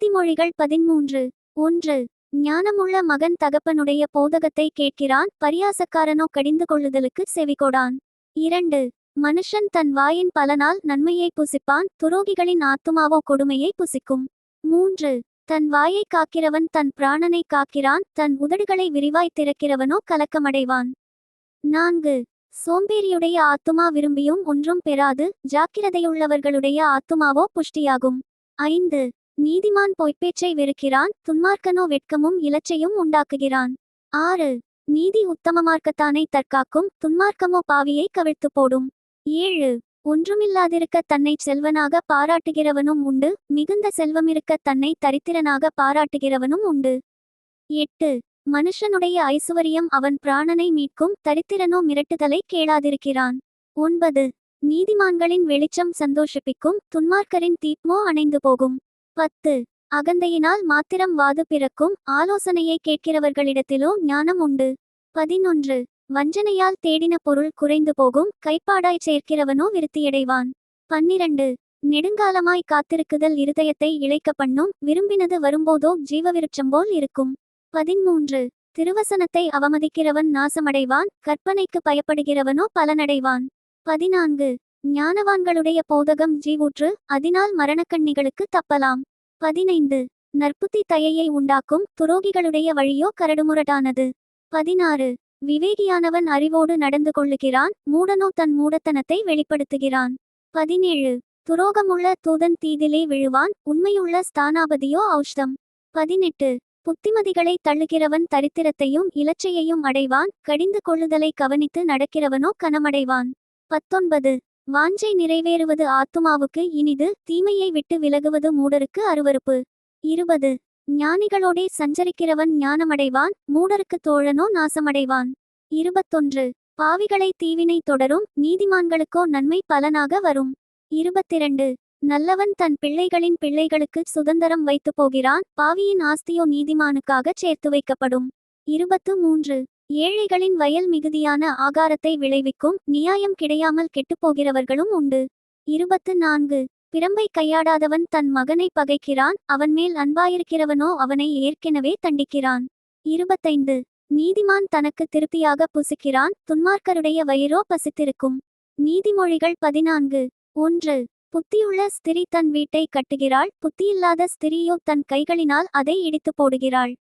நீதிமொழிகள் 13. 1. ஞானமுள்ள மகன் தகப்பனுடைய போதகத்தை கேட்கிறான், பரியாசக்காரனோ கடிந்து கொள்ளுதலுக்கு செவிகொடான். 2. மனுஷன் தன் வாயின் பலனால் நன்மையை புசிப்பான், துரோகிகளின் ஆத்துமாவோ கொடுமையை புசிக்கும். 3. தன் வாயை காக்கிறவன் தன் பிராணனை காக்கிறான், தன் உதடுகளை விரிவாய் திறக்கிறவனோ கலக்கமடைவான். 4. சோம்பேறியுடைய ஆத்துமா விரும்பியும் ஒன்றும் பெறாது, ஜாக்கிரதையுள்ளவர்களுடைய ஆத்துமாவோ புஷ்டியாகும். 5. நீதிமான் பொய்ப்பேச்சை வெறுக்கிறான், துன்மார்க்கனோ வெட்கமும் இலச்சையும் உண்டாக்குகிறான். 6. நீதி உத்தமமார்க்கத்தானை தற்காக்கும், துன்மார்க்கமோ பாவியை கவிழ்த்து போடும். 7. ஒன்றுமில்லாதிருக்க தன்னை செல்வனாக பாராட்டுகிறவனும் உண்டு, மிகுந்த செல்வமிருக்க தன்னை தரித்திரனாக பாராட்டுகிறவனும் உண்டு. 8. மனுஷனுடைய ஐசுவரியம் அவன் பிராணனை மீட்கும், தரித்திரனோ மிரட்டுதலை கேளாதிருக்கிறான். 9. நீதிமான்களின் வெளிச்சம் சந்தோஷிப்பிக்கும், துன்மார்க்கரின் தீப்மோ அணைந்து போகும். 10. அகந்தையினால் மாத்திரம் வாது பிறக்கும், ஆலோசனையை கேட்கிறவர்களிடத்திலோ ஞானம் உண்டு. 11. வஞ்சனையால் தேடின பொருள் குறைந்து போகும், கைப்பாடாய் சேர்க்கிறவனோ விருத்தியடைவான். 12. நெடுங்காலமாய் காத்திருக்குதல் இருதயத்தை இளைக்க பண்ணும், விரும்பினது வரும்போதோ ஜீவவிருட்சம்போல் இருக்கும். 13. திருவசனத்தை அவமதிக்கிறவன் நாசமடைவான், கற்பனைக்கு பயப்படுகிறவனோ பலனடைவான். 14. ஞானவான்களுடைய போதகம் ஜீவூற்று, அதனால் மரணக்கண்ணிகளுக்கு தப்பலாம். 15. நற்புத்தி தயையை உண்டாக்கும், துரோகிகளுடைய வழியோ கரடுமுரடானது. 16. விவேகியானவன் அறிவோடு நடந்து கொள்ளுகிறான், மூடனோ தன் மூடத்தனத்தை வெளிப்படுத்துகிறான். 17. துரோகமுள்ள தூதன் தீதிலே விழுவான், உண்மையுள்ள ஸ்தானாபதியோ ஔஷ்தம். 18. புத்திமதிகளை தள்ளுகிறவன் தரித்திரத்தையும் இலச்சையையும் அடைவான், கடிந்து கொள்ளுதலை கவனித்து நடக்கிறவனோ கனமடைவான். 19. வாஞ்சை நிறைவேறுவது ஆத்துமாவுக்கு இனிது, தீமையை விட்டு விலகுவது மூடருக்கு அருவருப்பு. 20. ஞானிகளோடே சஞ்சரிக்கிறவன் ஞானமடைவான், மூடருக்கு தோழனோ நாசமடைவான். 21. பாவிகளை தீவினை தொடரும், நீதிமான்களுக்கோ நன்மை பலனாக வரும். 22. நல்லவன் தன் பிள்ளைகளின் பிள்ளைகளுக்கு சுதந்தரம் வைத்து போகிறான், பாவியின் ஆஸ்தியோ நீதிமானுக்காகச் சேர்த்து வைக்கப்படும். 23. ஏழைகளின் வயல் மிகுதியான ஆகாரத்தை விளைவிக்கும், நியாயம் கிடையாமல் கெட்டுப்போகிறவர்களும் உண்டு. 24. பிரம்பை கையாடாதவன் தன் மகனை பகைக்கிறான், அவன் மேல் அன்பாயிருக்கிறவனோ அவனை ஏற்கெனவே தண்டிக்கிறான். 25. நீதிமான் தனக்கு திருப்தியாக புசிக்கிறான், துன்மார்க்கருடைய வயிறோ பசித்திருக்கும். நீதிமொழிகள் 14. 1. புத்தியுள்ள ஸ்திரீ தன் வீட்டை கட்டுகிறாள், புத்தியில்லாத ஸ்திரீயோ தன் கைகளினால் அதை இடித்து போடுகிறாள்.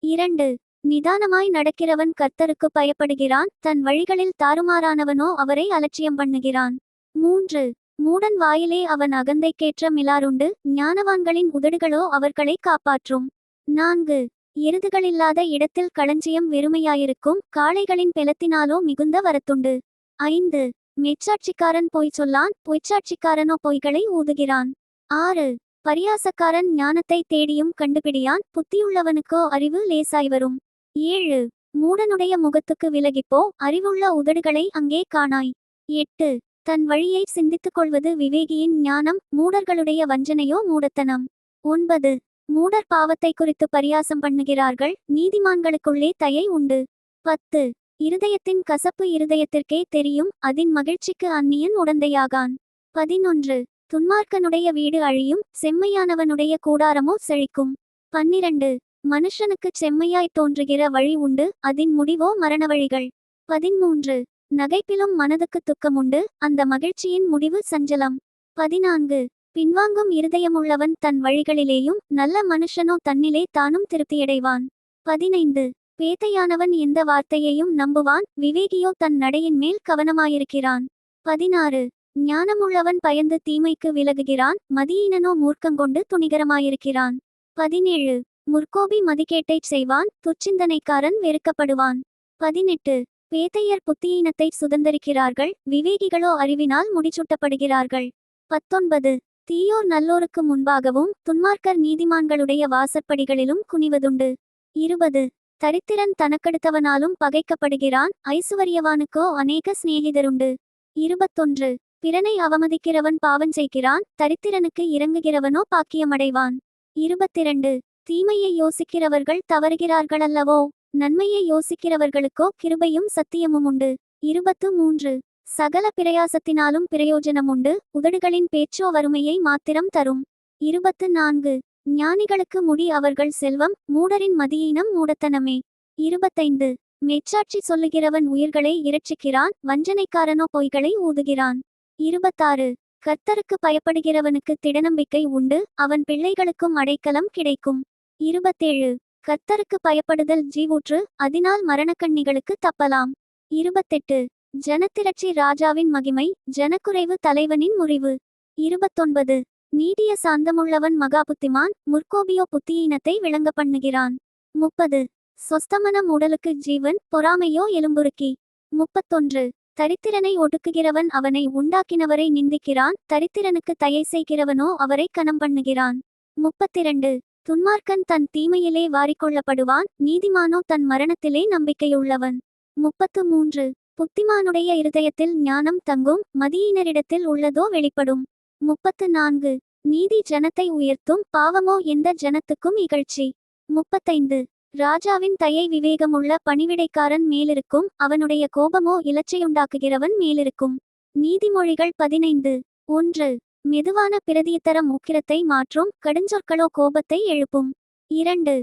2. நிதானமாய் நடக்கிறவன் கர்த்தருக்கு பயப்படுகிறான், தன் வழிகளில் தாறுமாறானவனோ அவரை அலட்சியம் பண்ணுகிறான். 3. மூடன் வாயிலே அவன் அகந்தைக்கேற்ற மிலாறுண்டு, ஞானவான்களின் உதடுகளோ அவர்களை காப்பாற்றும். 4. எருதுகளில்லாத இடத்தில் களஞ்சியம் வெறுமையாயிருக்கும், காளைகளின் பெலத்தினாலோ மிகுந்த வரத்துண்டு. 5. மெச்சாட்சிக்காரன் பொய் சொல்லான், பொய்ச்சாட்சிக்காரனோ பொய்களை ஊதுகிறான். 6. பரியாசக்காரன் ஞானத்தை தேடியும் கண்டுபிடியான், புத்தியுள்ளவனுக்கோ அறிவு லேசாய் வரும். 7. மூடனுடைய முகத்துக்கு விலகிப்போ, அறிவுள்ள உதடுகளை அங்கே காணாய். 8. தன் வழியை சிந்தித்துக் கொள்வது விவேகியின் ஞானம், மூடர்களுடைய வஞ்சனையோ மூடத்தனம். 9. மூடர் பாவத்தை குறித்து பரியாசம் பண்ணுகிறார்கள், நீதிமான்களுக்குள்ளே தயை உண்டு. 10. இருதயத்தின் கசப்பு இருதயத்திற்கே தெரியும், அதின் மகிழ்ச்சிக்கு அந்நியன் உடந்தையாகான். 11. துன்மார்க்கனுடைய வீடு அழியும், செம்மையானவனுடைய கூடாரமோ செழிக்கும். 12. மனுஷனுக்குச் செம்மையாய் தோன்றுகிற வழி உண்டு, அதின் முடிவோ மரணவழிகள். 13. நகைப்பிலும் மனதுக்கு துக்கமுண்டு, அந்த மகிழ்ச்சியின் முடிவு சஞ்சலம். 14. பின்வாங்கும் இருதயமுள்ளவன் தன் வழிகளிலேயும், நல்ல மனுஷனோ தன்னிலே தானும் திருப்தியடைவான். 15. பேதையானவன் எந்த வார்த்தையையும் நம்புவான், விவேகியோ தன் நடையின் மேல் கவனமாயிருக்கிறான். 16. ஞானமுள்ளவன் பயந்து தீமைக்கு விலகுகிறான், மதியீனனோ மூர்க்கங்கொண்டு துணிகரமாயிருக்கிறான். 17. முற்கோபி மதிக்கேட்டைச் செய்வான், துர்ச்சிந்தனைக்காரன் வெறுக்கப்படுவான். 18. பேதையர் புத்தியீனத்தை சுதந்தரிக்கிறார்கள், விவேகிகளோ அறிவினால் முடிசூட்டப்படுகிறார்கள். 19. தீயோர் நல்லோருக்கு முன்பாகவும், துன்மார்க்கர் நீதிமான்களுடைய வாசற்படிகளிலும் குனிவதுண்டு. 20. தரித்திரன் தனக்கடுத்தவனாலும் பகைக்கப்படுகிறான், ஐசுவரியவானுக்கோ அநேக சிநேகிதருண்டு. 21. பிறனை அவமதிக்கிறவன் பாவஞ்செய்கிறான், தரித்திரனுக்கு இறங்குகிறவனோ பாக்கியமடைவான். 22. தீமையை யோசிக்கிறவர்கள் தவறுகிறார்களல்லவோ, நன்மையை யோசிக்கிறவர்களுக்கோ கிருபையும் சத்தியமும் உண்டு. 23. சகல பிரயாசத்தினாலும் பிரயோஜனமுண்டு, உதடுகளின் பேச்சோ வறுமையை மாத்திரம் தரும். 24. ஞானிகளுக்கு முடி அவர்கள் செல்வம், மூடரின் மதியீனம் மூடத்தனமே. 25 மெச்சாட்சி சொல்லுகிறவன் உயிர்களை இரட்சிக்கிறான், வஞ்சனைக்காரனோ பொய்களை ஊதுகிறான். 26 கர்த்தருக்கு பயப்படுகிறவனுக்கு திடநம்பிக்கை உண்டு, அவன் பிள்ளைகளுக்கும் அடைக்கலம் கிடைக்கும். 27 கர்த்தருக்கு பயப்படுதல் ஜீவூற்று, அதனால் மரணக்கண்ணிகளுக்கு தப்பலாம். 28 ஜனத்திரட்சி ராஜாவின் மகிமை, ஜனக்குறைவு தலைவனின் முறிவு. 29 நீடிய சாந்தமுள்ளவன் மகாபுத்திமான், முற்கோபியோ புத்தியீனத்தை விளங்க பண்ணுகிறான். 30 சொஸ்தமனம் உடலுக்கு ஜீவன், பொறாமையோ எலும்புருக்கி. 31 தரித்திரனை ஒடுக்குகிறவன் அவனை உண்டாக்கினவரை நிந்திக்கிறான், தரித்திரனுக்கு தயை செய்கிறவனோ அவரை கனம் பண்ணுகிறான். 32 துன்மார்க்கன் தன் தீமையிலே வாரிக்கொள்ளப்படுவான், நீதிமானோ தன் மரணத்திலே நம்பிக்கையுள்ளவன். 33 புத்திமானுடைய இருதயத்தில் ஞானம் தங்கும், மதியினரிடத்தில் உள்ளதோ வெளிப்படும். 34 நீதி ஜனத்தை உயர்த்தும், பாவமோ எந்த ஜனத்துக்கும் இகழ்ச்சி. 35 ராஜாவின் தயை விவேகமுள்ள பணிவிடைக்காரன் மேலிருக்கும், அவனுடைய கோபமோ இலச்சையுண்டாக்குகிறவன் மேலிருக்கும். நீதிமொழிகள் 15 1 மெதுவான பிரதியுத்தரம் உக்கிரத்தை மாற்றும், கடுஞ்சொற்களோ கோபத்தை எழுப்பும். 2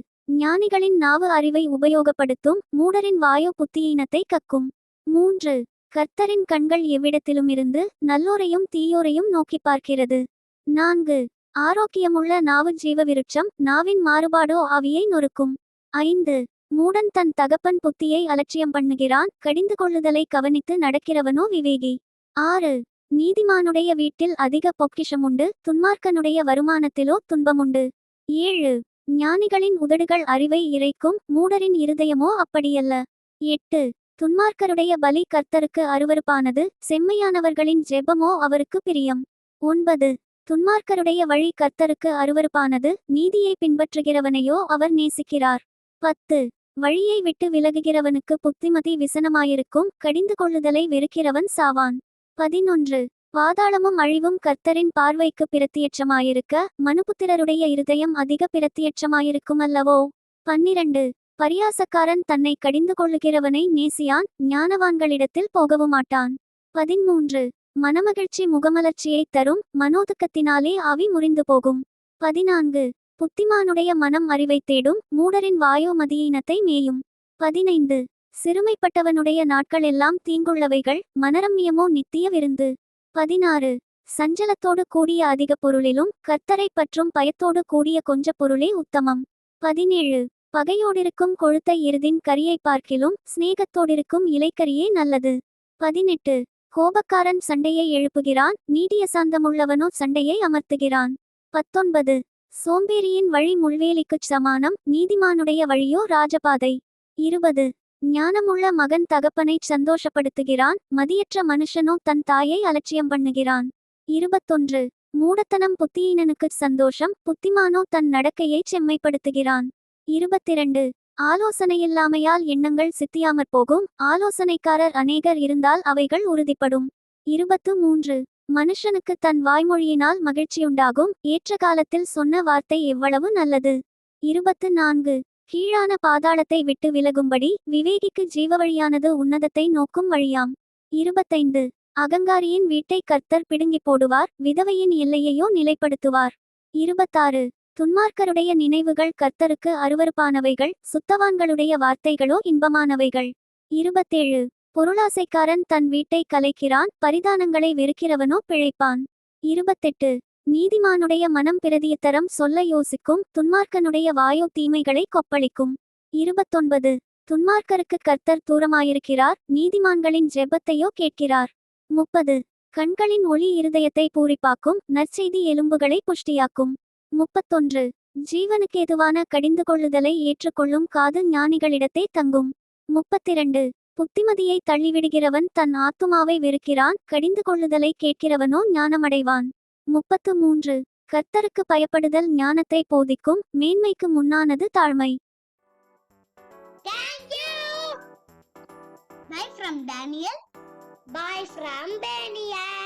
ஞானிகளின் நாவு அறிவை உபயோகப்படுத்தும், மூடரின் வாயோ புத்தியீனத்தை கக்கும். 3 கர்த்தரின் கண்கள் எவ்விடத்திலுமிருந்து நல்லோரையும் தீயோரையும் நோக்கி பார்க்கிறது. 4 ஆரோக்கியமுள்ள நாவு ஜீவ விருட்சம், நாவின் மாறுபாடோ ஆவியை நொறுக்கும். 5 மூடன் தன் தகப்பன் புத்தியை அலட்சியம் பண்ணுகிறான், கடிந்து கொள்ளுதலை கவனித்து நடக்கிறவனோ விவேகி. 6 நீதிமானுடைய வீட்டில் அதிக பொக்கிஷமுண்டு, துன்மார்க்கனுடைய வருமானத்திலோ துன்பமுண்டு. 7 ஞானிகளின் உதடுகள் அறிவை இறைக்கும், மூடரின் இருதயமோ அப்படியல்ல. 8 துன்மார்க்கருடைய பலி கர்த்தருக்கு அருவருப்பானது, செம்மையானவர்களின் ஜெபமோ அவருக்கு பிரியம். 9 துன்மார்க்கருடைய வழி கர்த்தருக்கு அருவருப்பானது, நீதியை பின்பற்றுகிறவனையோ அவர் நேசிக்கிறார். 10 வழியை விட்டு விலகுகிறவனுக்கு புத்திமதி விசனமாயிருக்கும், கடிந்து கொள்ளுதலை வெறுக்கிறவன் சாவான். 11 பாதாளமும் அழிவும் கர்த்தரின் பார்வைக்கு பிரத்தியட்சமாயிருக்க, மனுபுத்திரருடைய இருதயம் அதிக பிரத்தியட்சமாயிருக்கும் அல்லவோ. 12 பரியாசக்காரன் தன்னை கடிந்து கொள்ளுகிறவனை நேசியான், ஞானவான்களிடத்தில் போகவுமாட்டான். 13 மனமகிழ்ச்சி முகமலர்ச்சியை தரும், மனோதுக்கத்தினாலே ஆவி முறிந்து போகும். 14 புத்திமானுடைய மனம் அறிவை தேடும், மூடரின் வாயோ மதியீனத்தை மேயும். 15 சிறுமைப்பட்டவனுடைய நாட்கள் எல்லாம் தீங்குள்ளவைகள், மனரம்மியமோ நித்திய விருந்து. 16 சஞ்சலத்தோடு கூடிய அதிக பொருளிலும், கர்த்தரை பற்றும் பயத்தோடு கூடிய கொஞ்ச பொருளே உத்தமம். 17 பகையோடிருக்கும் கொழுத்த எருதின் கரியை பார்க்கிலும், சிநேகத்தோடிருக்கும் இலைக்கரியே நல்லது. 18 கோபக்காரன் சண்டையை எழுப்புகிறான், நீடிய சாந்தமுள்ளவனோ சண்டையை அமர்த்துகிறான். 19 சோம்பேறியின் வழி முள்வேலிக்குச் சமானம், நீதிமானுடைய வழியோ ராஜபாதை. 20 ஞானமுள்ள மகன் தகப்பனைச் சந்தோஷப்படுத்துகிறான், மதியற்ற மனுஷனோ தன் தாயை அலட்சியம் பண்ணுகிறான். 21 மூடத்தனம் புத்தியீனனுக்குச் சந்தோஷம், புத்திமானோ தன் நடக்கையைச் செம்மைப்படுத்துகிறான். 22 ஆலோசனையில்லாமையால் எண்ணங்கள் சித்தியாமற் போகும், ஆலோசனைக்காரர் அநேகர் இருந்தால் அவைகள் உறுதிப்படும். 23 மனுஷனுக்கு தன் வாய்மொழியினால் மகிழ்ச்சியுண்டாகும், ஏற்ற காலத்தில் சொன்ன வார்த்தை எவ்வளவு நல்லது. 24 கீழான பாதாளத்தை விட்டு விலகும்படி, விவேகிக்கு ஜீவவழியானது உன்னதத்தை நோக்கும் வழியாம். 25 அகங்காரியின் வீட்டை கர்த்தர் பிடுங்கிப் போடுவார், விதவையின் எல்லையையோ நிலைப்படுத்துவார். 26 துன்மார்க்கருடைய நினைவுகள் கர்த்தருக்கு அருவருப்பானவைகள், சுத்தவான்களுடைய வார்த்தைகளோ இன்பமானவைகள். 27 பொருளாசைக்காரன் தன் வீட்டை கலைக்கிறான், பரிதானங்களை வெறுக்கிறவனோ பிழைப்பான். 28 நீதிமானுடைய மனம் பிரதியுத்தரம் சொல்ல யோசிக்கும், துன்மார்க்கனுடைய வாயோ தீமைகளை கொப்பளிக்கும். 29 துன்மார்க்கருக்கு கர்த்தர் தூரமாயிருக்கிறார், நீதிமான்களின் ஜெபத்தையோ கேட்கிறார். 30 கண்களின் ஒளி இருதயத்தை பூரிப்பாக்கும், நற்செய்தி எலும்புகளை புஷ்டியாக்கும். 31 ஜீவனுக்கேதுவான கடிந்து கொள்ளுதலை ஏற்றுக்கொள்ளும் காது ஞானிகளிடத்தே தங்கும். 32 புத்திமதியை தள்ளிவிடுகிறவன் தன் ஆத்துமாவை வெறுக்கிறான், கடிந்து கொள்ளுதலை கேட்கிறவனோ ஞானமடைவான். 33 கர்த்தருக்கு பயப்படுதல் ஞானத்தை போதிக்கும், மேன்மைக்கு முன்னானது தாழ்மை. Thank you. Bye from Daniel. Bye from Daniel.